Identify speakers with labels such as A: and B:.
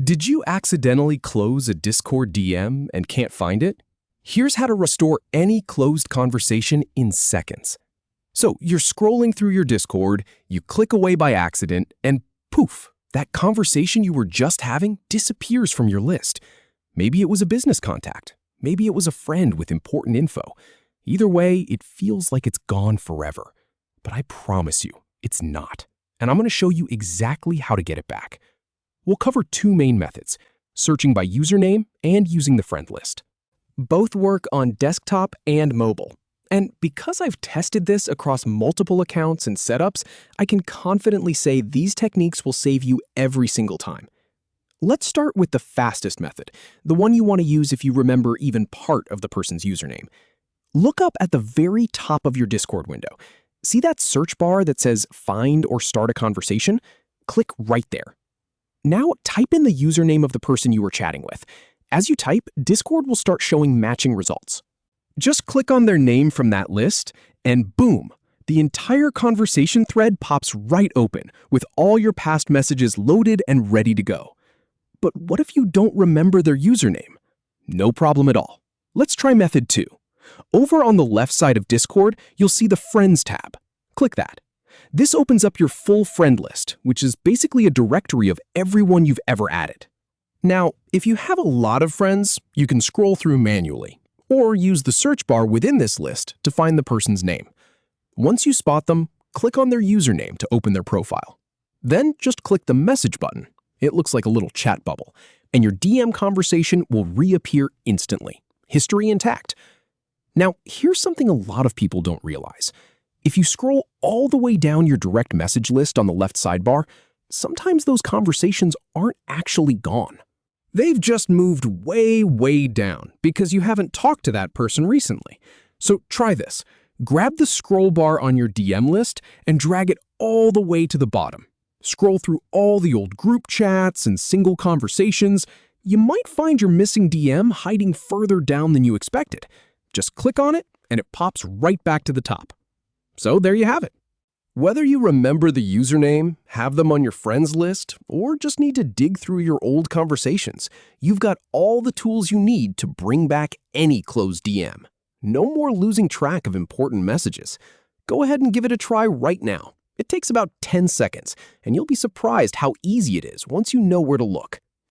A: Did you accidentally close a Discord DM and can't find it? Here's how to restore any closed conversation in seconds. So you're scrolling through your Discord, you click away by accident, and poof, that conversation you were just having disappears from your list. Maybe it was a business contact. Maybe it was a friend with important info. Either way, it feels like it's gone forever. But I promise you, it's not. And I'm going to show you exactly how to get it back. We'll cover two main methods, searching by username and using the friend list. Both work on desktop and mobile. And because I've tested this across multiple accounts and setups, I can confidently say these techniques will save you every single time. Let's start with the fastest method, the one you want to use if you remember even part of the person's username. Look up at the very top of your Discord window. See that search bar that says Find or Start a Conversation? Click right there. Now type in the username of the person you were chatting with. As you type, Discord will start showing matching results. Just click on their name from that list, and boom, the entire conversation thread pops right open with all your past messages loaded and ready to go. But what if you don't remember their username? No problem at all. Let's try method 2. Over on the left side of Discord, you'll see the Friends tab. Click that. This opens up your full friend list, which is basically a directory of everyone you've ever added. Now, if you have a lot of friends, you can scroll through manually, or use the search bar within this list to find the person's name. Once you spot them, click on their username to open their profile. Then just click the message button. It looks like a little chat bubble, and your DM conversation will reappear instantly. History intact. Now, here's something a lot of people don't realize. If you scroll all the way down your direct message list on the left sidebar, sometimes those conversations aren't actually gone. They've just moved way down because you haven't talked to that person recently. So try this. Grab the scroll bar on your DM list and drag it all the way to the bottom. Scroll through all the old group chats and single conversations. You might find your missing DM hiding further down than you expected. Just click on it and it pops right back to the top. So there you have it. Whether you remember the username, have them on your friends list, or just need to dig through your old conversations, you've got all the tools you need to bring back any closed DM. No more losing track of important messages. Go ahead and give it a try right now. It takes about 10 seconds, and you'll be surprised how easy it is once you know where to look.